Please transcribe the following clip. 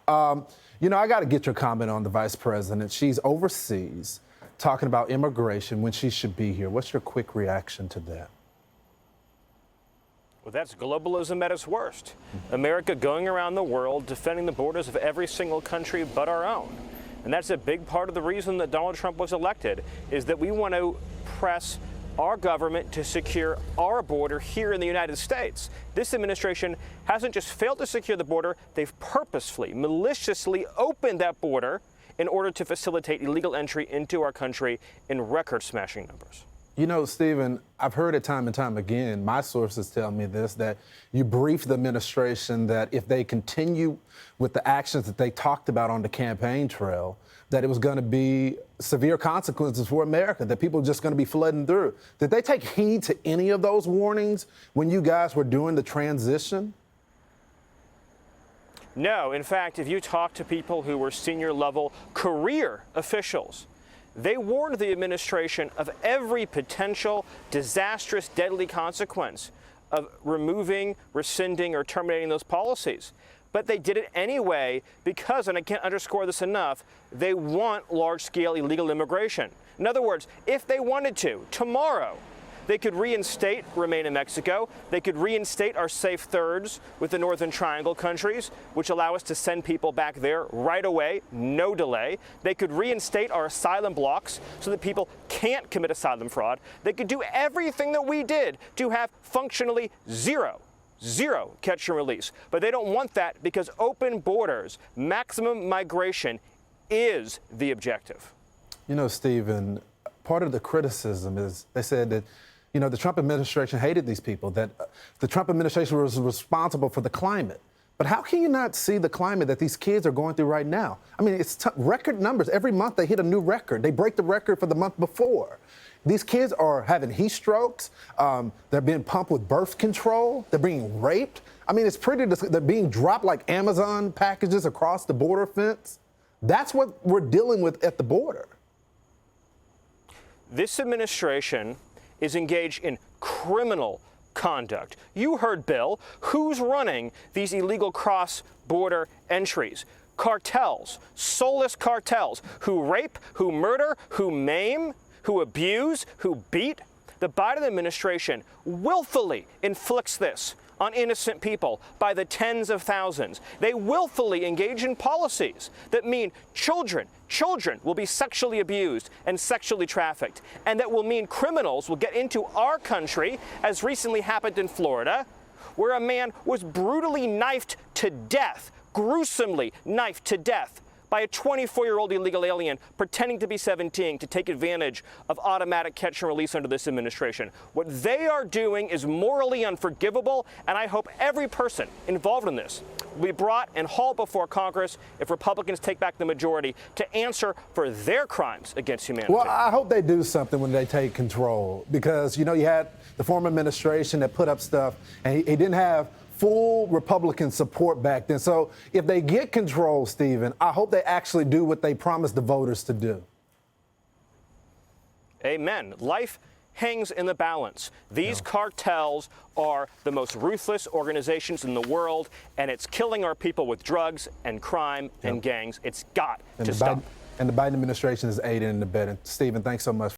I got to get your comment on the vice president. She's overseas talking about immigration when she should be here. What's your quick reaction to that? Well, that's globalism at its worst. America going around the world defending the borders of every single country but our own. And that's a big part of the reason that Donald Trump was elected, is that we want to press our government to secure our border here in the United States. This administration hasn't just failed to secure the border, they've purposefully, maliciously opened that border in order to facilitate illegal entry into our country in record-smashing numbers. You know, Stephen, I've heard it time and time again, my sources tell me this, that you briefed the administration that if they continue with the actions that they talked about on the campaign trail, that it was going to be severe consequences for America, that people are just going to be flooding through. Did they take heed to any of those warnings when you guys were doing the transition? No. In fact, if you talk to people who were senior-level career officials, they warned the administration of every potential disastrous, deadly consequence of removing, rescinding, or terminating those policies. But they did it anyway because, and I can't underscore this enough, they want large-scale illegal immigration. In other words, if they wanted to, tomorrow, they could reinstate Remain in Mexico. They could reinstate our safe thirds with the Northern Triangle countries, which allow us to send people back there right away, no delay. They could reinstate our asylum blocks so that people can't commit asylum fraud. They could do everything that we did to have functionally zero catch and release. But they don't want that because open borders, maximum migration is the objective. You know, Stephen, part of the criticism is they said that, the Trump administration hated these people, that the Trump administration was responsible for the climate. But how can you not see the climate that these kids are going through right now? I mean, it's record numbers. Every month they hit a new record. They break the record for the month before. These kids are having heat strokes. They're being pumped with birth control. They're being raped. I mean, it's pretty, they're being dropped like Amazon packages across the border fence. That's what we're dealing with at the border. This administration is engaged in criminal conduct. You heard Bill. Who's running these illegal cross-border entries? Cartels, soulless cartels, who rape, who murder, who maim, who abuse, who beat. The Biden administration willfully inflicts this on innocent people by the tens of thousands. They willfully engage in policies that mean children will be sexually abused and sexually trafficked, and that will mean criminals will get into our country, as recently happened in Florida, where a man was brutally knifed to death, gruesomely knifed to death by a 24-year-old illegal alien pretending to be 17 to take advantage of automatic catch and release under this administration. What they are doing is morally unforgivable, and I hope every person involved in this will be brought and hauled before Congress if Republicans take back the majority to answer for their crimes against humanity. Well, I hope they do something when they take control, because, you had the former administration that put up stuff, and he didn't have full Republican support back then. So if they get control, Stephen, I hope they actually do what they promised the voters to do. Amen. Life hangs in the balance. These cartels are the most ruthless organizations in the world, and it's killing our people with drugs and crime and gangs. It's got to stop. And the Biden administration is aiding and abetting. Stephen, thanks so much.